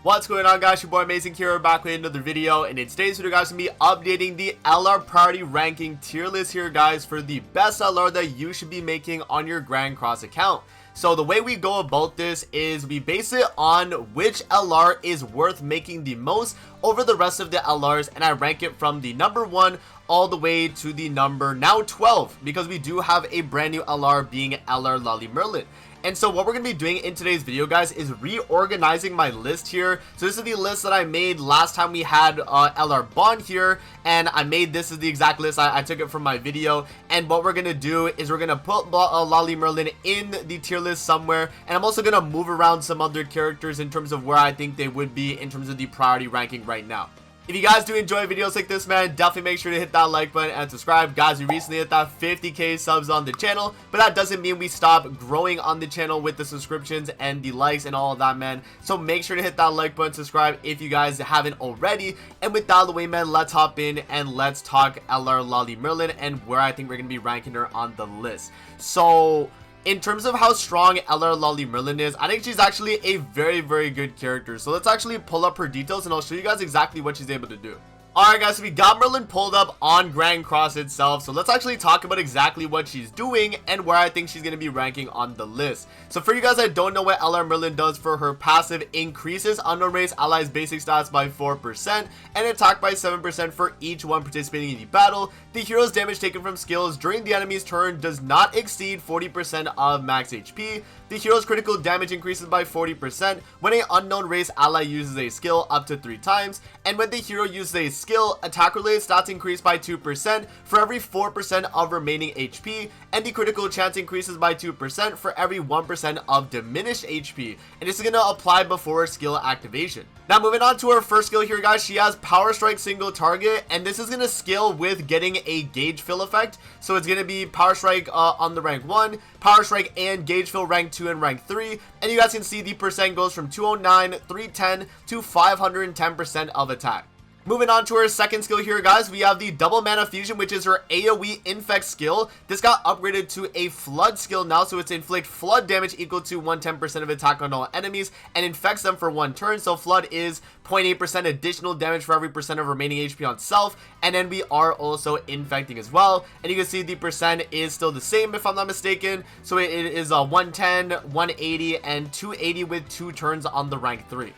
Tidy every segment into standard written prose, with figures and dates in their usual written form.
What's going on, guys? Your boy Amazing here, back with another video, and in today's video, guys, I'm going to be updating the LR priority ranking tier list here, guys, for the best LR that you should be making on your Grand Cross account. So the way we go about this is we base it on which LR is worth making the most over the rest of the LRs, and I rank it from the number 1 all the way to the number now 12, because we do have a brand new LR being LR Merlin. And so what we're going to be doing in today's video, guys, is reorganizing my list here. So this is the list that I made last time we had LR Bond here, and I made this is the exact list. I took it from my video, and what we're going to do is we're going to put Merlin in the tier list somewhere, and I'm also going to move around some other characters in terms of where I think they would be in terms of the priority ranking right now. If you guys do enjoy videos like this, man, definitely make sure to hit that like button and subscribe. Guys, we recently hit that 50k subs on the channel, but that doesn't mean we stop growing on the channel with the subscriptions and the likes and all of that, man. So make sure to hit that like button, subscribe if you guys haven't already. And with that out of the way, man, let's hop in and let's talk LR Merlin and where I think we're going to be ranking her on the list. So in terms of how strong LR Merlin is, I think she's actually a very, very good character. So let's actually pull up her details and I'll show you guys exactly what she's able to do. Alright, guys, so we got Merlin pulled up on Grand Cross itself, so let's actually talk about exactly what she's doing and where I think she's going to be ranking on the list. So for you guys that don't know what LR Merlin does, for her passive increases unknown race allies basic stats by 4% and attack by 7% for each one participating in the battle. The hero's damage taken from skills during the enemy's turn does not exceed 40% of max HP. The hero's critical damage increases by 40% when an unknown race ally uses a skill up to 3 times, and when the hero uses a skill, attack related stats increase by 2% for every 4% of remaining HP, and the critical chance increases by 2% for every 1% of diminished HP, and this is going to apply before skill activation. Now moving on to her first skill here, guys, she has Power Strike single target, and this is going to scale with getting a gauge fill effect. So it's going to be Power Strike on the rank 1, Power Strike and gauge fill rank 2 and rank 3, and you guys can see the percent goes from 209, 310 to 510% of attack. Moving on to her second skill here, guys, we have the Double Mana Fusion, which is her AoE Infect skill. This got upgraded to a Flood skill now, so it's inflict flood damage equal to 110% of attack on all enemies and infects them for 1 turn. So Flood is 0.8% additional damage for every percent of remaining HP on self, and then we are also infecting as well. And you can see the percent is still the same if I'm not mistaken. So it is 110, 180, and 280 with 2 turns on the rank 3.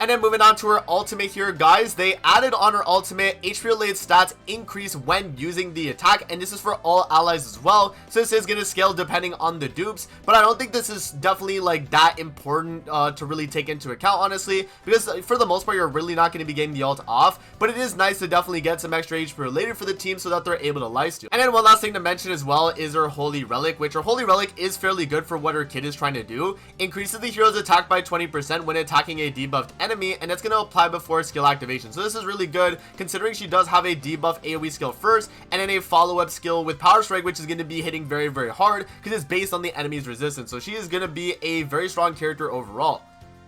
And then moving on to her ultimate here, guys, they added on her ultimate HP related stats increase when using the attack, and this is for all allies as well. So this is going to scale depending on the dupes, but I don't think this is definitely like that important to really take into account, honestly, because for the most part you're really not going to be getting the ult off, but it is nice to definitely get some extra HP related for the team so that they're able to lifesteal. And then one last thing to mention as well is her Holy Relic, which her Holy Relic is fairly good for what her kit is trying to do. Increases the hero's attack by 20% when attacking a debuffed enemy, and it's going to apply before skill activation. So this is really good considering she does have a debuff AoE skill first and then a follow-up skill with Power Strike, which is going to be hitting very, very hard because it's based on the enemy's resistance. So she is going to be a very strong character overall.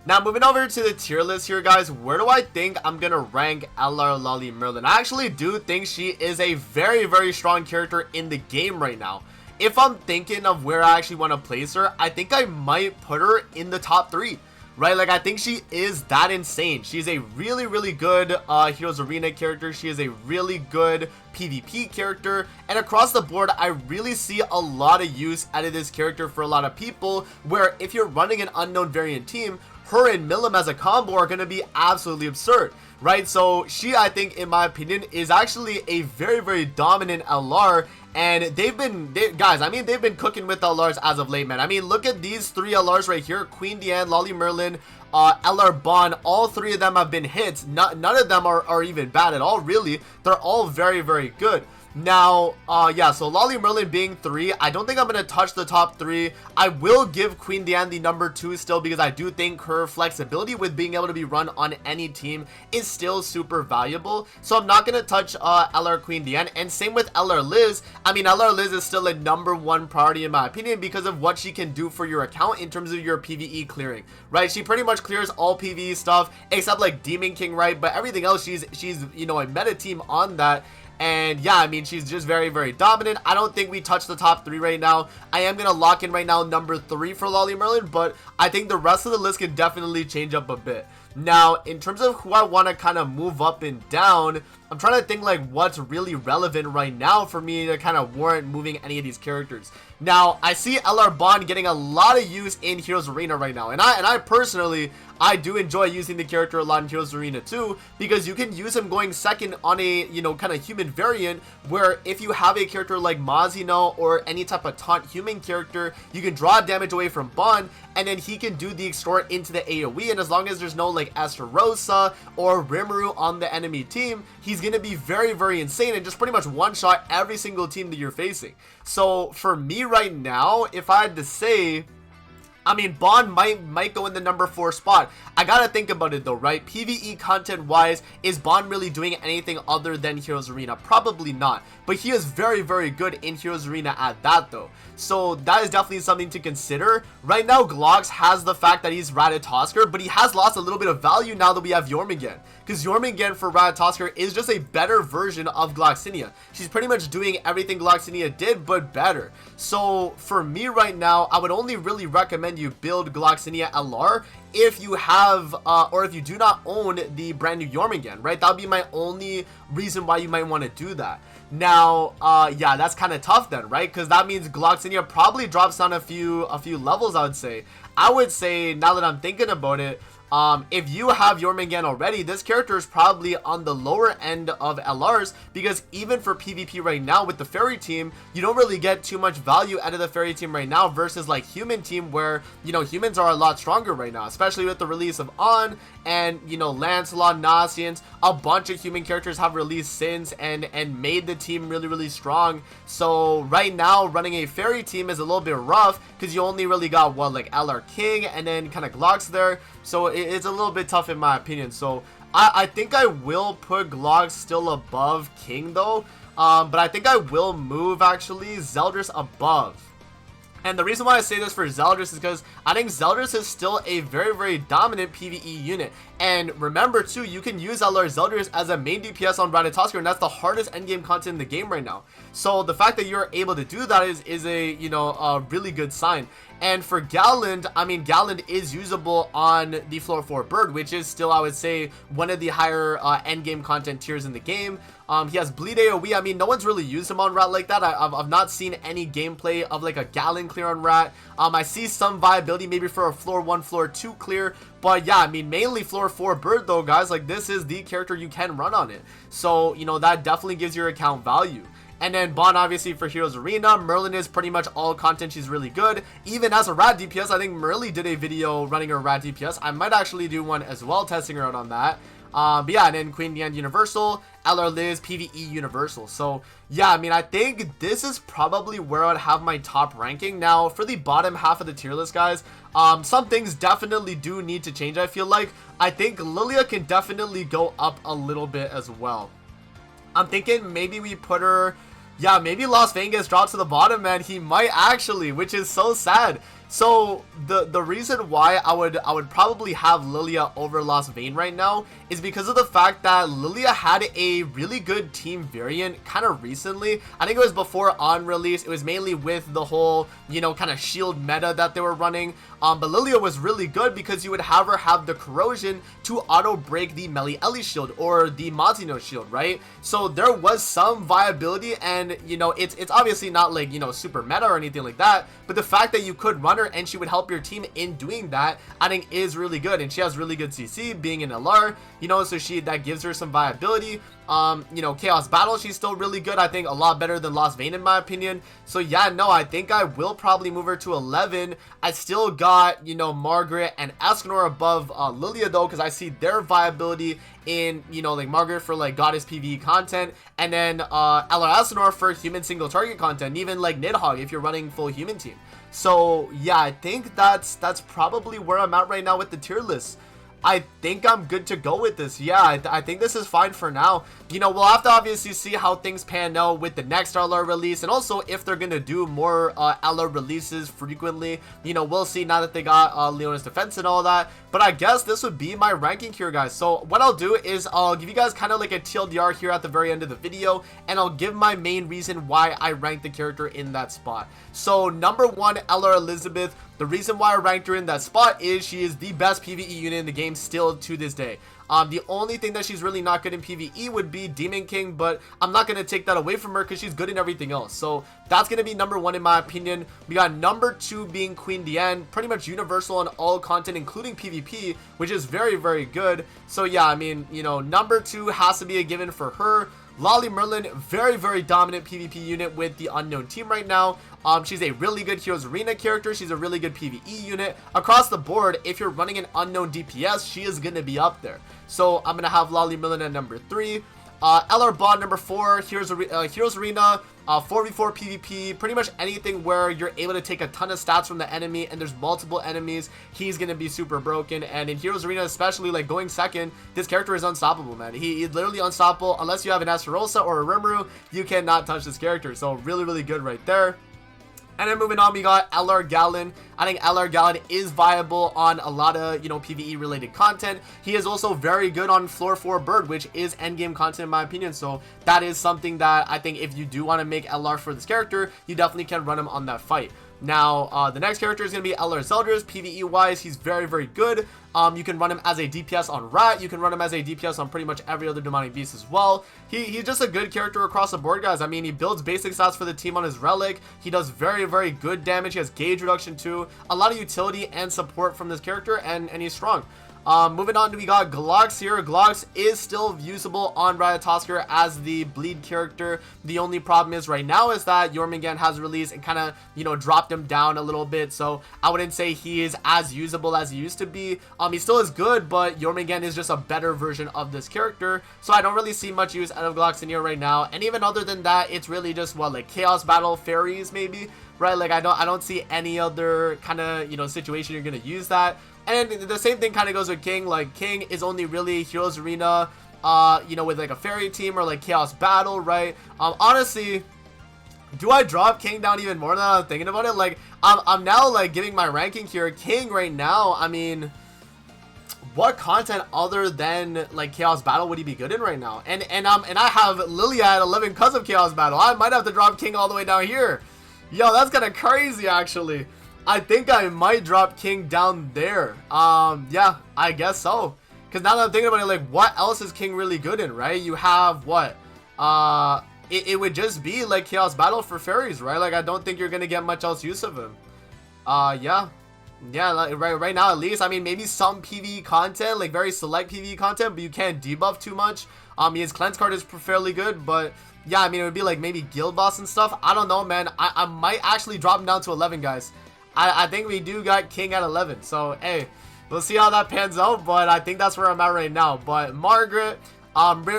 Now moving over to the tier list here, guys, where do I think I'm going to rank LR Merlin? I actually do think she is a very, very strong character in the game right now. If I'm thinking of where I actually want to place her, I think I might put her in the top 3. Right, like I think she is that insane. She's a really, really good Heroes Arena character. She is a really good PvP character, and across the board I really see a lot of use out of this character for a lot of people, where if you're running an unknown variant team, her and Milim as a combo are going to be absolutely absurd, right? So she, I think, in my opinion, is actually a very, very dominant LR, and they've been cooking with LRs as of late, man. I mean, look at these 3 LRs right here: Queen Diane, Merlin, LR Bond. All 3 of them have been hits. None of them are even bad at all, really. They're all very, very good. Now, yeah, so Merlin being 3, I don't think I'm going to touch the top 3. I will give Queen Diane the number 2 still, because I do think her flexibility with being able to be run on any team is still super valuable. So I'm not going to touch LR Queen Diane, and same with LR Liz. I mean, LR Liz is still a number 1 priority in my opinion because of what she can do for your account in terms of your PvE clearing, right? She pretty much clears all PvE stuff except like Demon King, right? But everything else, she's you know, a meta team on that. And yeah, I mean, she's just very, very dominant. I don't think we touch the top 3 right now. I am going to lock in right now number 3 for Merlin, but I think the rest of the list can definitely change up a bit. Now, in terms of who I want to kind of move up and down, I'm trying to think like what's really relevant right now for me to kind of warrant moving any of these characters. Now, I see LR Bond getting a lot of use in Heroes Arena right now, and I personally, I do enjoy using the character a lot in Heroes Arena too, because you can use him going second on a, you know, kind of human variant, where if you have a character like Mazino or any type of taunt human character, you can draw damage away from Bond, and then he can do the extort into the AoE, and as long as there's no like Esterosa or Rimuru on the enemy team, he's gonna be very, very insane and just pretty much one-shot every single team that you're facing. So for me right now, if I had to say, I mean, Bond might go in the number 4 spot. I gotta think about it though, right? PvE content wise, is Bond really doing anything other than Heroes Arena? Probably not. But he is very, very good in Heroes Arena at that though. So that is definitely something to consider. Right now, Glocks has the fact that he's Ratatoskr, but he has lost a little bit of value now that we have Jormungand. Because Jormungand for Ratatoskr is just a better version of Gloxinia. She's pretty much doing everything Gloxinia did, but better. So for me right now, I would only really recommend you build Gloxinia LR if you have or if you do not own the brand new Jormungand, right? That would be my only reason why you might want to do that. Now, yeah, that's kind of tough then, right? Because that means Gloxinia probably drops down a few levels, I would say. I would say, now that I'm thinking about it, if you have Jormungand already, this character is probably on the lower end of LRs, because even for PvP right now with the fairy team, you don't really get too much value out of the fairy team right now versus like human team, where, you know, humans are a lot stronger right now, especially with the release of On and, you know, Lancelot, Nasians. A bunch of human characters have released since and made the team really, really strong. So right now running a fairy team is a little bit rough, because you only really got what, like LR King and then kind of Glocks there. So it's a little bit tough in my opinion. So I think I will put Glocks still above King though. But I think I will move actually Zeldris above. And the reason why I say this for Zeldris is because I think Zeldris is still a very, very dominant PvE unit. And remember too, you can use LR Zeldris as a main DPS on Ratatoskr, and that's the hardest endgame content in the game right now. So the fact that you're able to do that is a, you know, a really good sign. And for Galland, I mean, Galland is usable on the floor 4 bird, which is still, I would say, one of the higher endgame content tiers in the game. He has bleed AoE. I mean, no one's really used him on Rat like that. I've not seen any gameplay of like a Galland clear on Rat. I see some viability maybe for a floor 1, floor 2 clear. But yeah, I mean, mainly floor 4 bird though, guys. Like, this is the character you can run on it. So, you know, that definitely gives your account value. And then Bond, obviously, for Heroes Arena. Merlin is pretty much all content. She's really good. Even as a Rat DPS, I think Merlin did a video running her Rat DPS. I might actually do one as well, testing her out on that. But yeah, and then Queen Diane Universal, LR Liz, PvE Universal. So yeah, I mean, I think this is probably where I'd have my top ranking. Now, for the bottom half of the tier list, guys, some things definitely do need to change, I feel like. I think Lilia can definitely go up a little bit as well. I'm thinking maybe we put her... Yeah, maybe Lostvayne gets dropped to the bottom, man. He might actually, which is so sad. So the reason why I would probably have Lilia over Lostvayne right now is because of the fact that Lilia had a really good team variant kind of recently. I think it was before On release. It was mainly with the whole, you know, kind of shield meta that they were running. But Lilia was really good because you would have her have the corrosion to auto break the Meliodas shield or the Mazino shield, right? So there was some viability, and you know, it's obviously not like, you know, super meta or anything like that, but the fact that you could run her and she would help your team in doing that, I think is really good. And she has really good CC being an LR, you know, so that gives her some viability. You know, Chaos Battle, she's still really good. I think a lot better than Lostvayne in my opinion. So yeah, no, I think I will probably move her to 11. I still got, you know, Margaret and Escanor above Lilia though, because I see their viability in, you know, like Margaret for like Goddess PvE content, and then LR Escanor for human single target content, and even like Nidhogg if you're running full human team. So yeah, I think that's probably where I'm at right now with the tier list. I think I'm good to go with this. Yeah, I think this is fine for now. You know, we'll have to obviously see how things pan out with the next LR release, and also if they're gonna do more LR releases frequently. You know, we'll see now that they got Leona's Defense and all that. But I guess this would be my ranking here, guys. So what I'll do is I'll give you guys kind of like a TLDR here at the very end of the video, and I'll give my main reason why I ranked the character in that spot. So number 1, LR Elizabeth. The reason why I ranked her in that spot is she is the best PvE unit in the game still to this day. The only thing that she's really not good in PvE would be Demon King, but I'm not going to take that away from her because she's good in everything else. So that's going to be number 1 in my opinion. We got number 2 being Queen Diane, pretty much universal on all content, including PvP, which is very, very good. So yeah, I mean, you know, number 2 has to be a given for her. Lolly Merlin, very, very dominant PvP unit with the unknown team right now. She's a really good Heroes Arena character. She's a really good PvE unit. Across the board, if you're running an unknown DPS, she is going to be up there. So I'm going to have Lolly Merlin at number 3. LR Bond number 4, Heroes Arena, 4v4 PvP, pretty much anything where you're able to take a ton of stats from the enemy and there's multiple enemies, he's gonna be super broken. And in Heroes Arena especially, like going second, this character is unstoppable, man. He's literally unstoppable. Unless you have an Esterosa or a Rimuru, you cannot touch this character. So really, really good right there. And then moving on, we got LR Gallon. I think LR Gallon is viable on a lot of, you know, PvE related content. He is also very good on Floor 4 Bird, which is endgame content in my opinion. So that is something that I think if you do want to make LR for this character, you definitely can run him on that fight. Now, the next character is going to be LR Zeldris. PvE wise, he's very, very good. You can run him as a DPS on Rat. You can run him as a DPS on pretty much every other demonic beast as well. He's just a good character across the board, guys. I mean, he builds basic stats for the team on his Relic. He does very, very good damage. He has gauge reduction too. A lot of utility and support from this character, and he's strong. Moving on, we got Glox here. Glox is still usable on Ratatoskr as the bleed character. The only problem is right now is that Jormungand has released and kind of, you know, dropped him down a little bit. So I wouldn't say he is as usable as he used to be. He still is good, but Jormungand is just a better version of this character. So I don't really see much use out of Glox in here right now. And even other than that, it's really just what, like Chaos Battle Fairies maybe, right? Like I don't see any other kind of, you know, situation you're gonna use that. And the same thing kind of goes with King. Like King is only really Heroes Arena, you know, with like a fairy team or like Chaos Battle, right? Honestly, do I drop King down even more now that I'm thinking about it? Like I'm now like giving my ranking here. King right now, I mean, what content other than like Chaos Battle would he be good in right now? And I have Lilia at 11 because of Chaos Battle. I might have to drop King all the way down here. Yo, that's kind of crazy actually. I think I might drop King down there. Yeah, I guess so. Because now that I'm thinking about it, like, what else is King really good in, right? You have, what? It would just be, like, Chaos Battle for Fairies, right? Like, I don't think you're going to get much else use of him. Yeah. Yeah, like, right now at least. I mean, maybe some PvE content, like, very select PvE content, but you can't debuff too much. His Cleanse card is fairly good, but... yeah, I mean, it would be, like, maybe Guild Boss and stuff. I don't know, man. I might actually drop him down to 11, guys. I think we do got King at 11. So, hey, we'll see how that pans out. But I think that's where I'm at right now. But Margaret,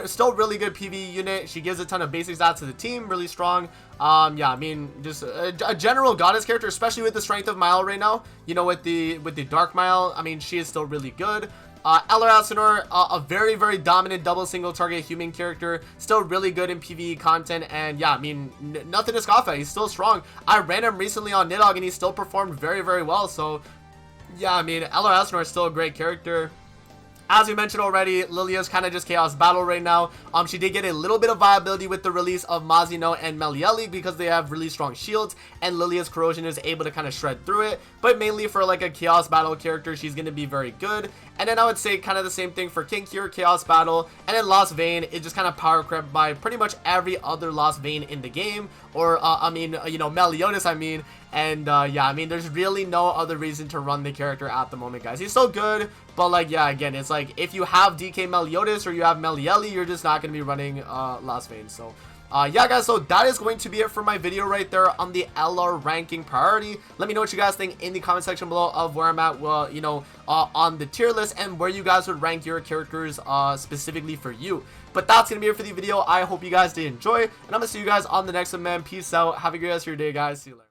still really good PvE unit. She gives a ton of basic stats to the team. Really strong. Yeah, I mean, just a general goddess character, especially with the strength of Mile right now. You know, with the Dark Mile, I mean, she is still really good. LR Escanor, a very, very dominant double single target human character, still really good in PvE content, and yeah, I mean, nothing to scoff at. He's still strong. I ran him recently on Nidhogg and he still performed very, very well. So yeah, I mean, LR Escanor is still a great character. As we mentioned already, Lilia's kind of just Chaos Battle right now. She did get a little bit of viability with the release of Mazino and Melieli because they have really strong shields, and Lilia's Corrosion is able to kind of shred through it. But mainly for like a Chaos Battle character, she's going to be very good. And then I would say kind of the same thing for King here, Chaos Battle. And then Lostvayne is just kind of power crept by pretty much every other Lostvayne in the game. Or, I mean, you know, Meliodas, I mean. And, yeah, I mean, there's really no other reason to run the character at the moment, guys. He's so good, but, like, yeah, again, it's like, if you have DK Meliodas or you have Melieli, you're just not going to be running, Lostvayne. So, yeah, guys, so that is going to be it for my video right there on the LR ranking priority. Let me know what you guys think in the comment section below of where I'm at, well, you know, on the tier list, and where you guys would rank your characters specifically for you. But that's going to be it for the video. I hope you guys did enjoy, and I'm going to see you guys on the next one, man. Peace out. Have a great rest of your day, guys. See you later.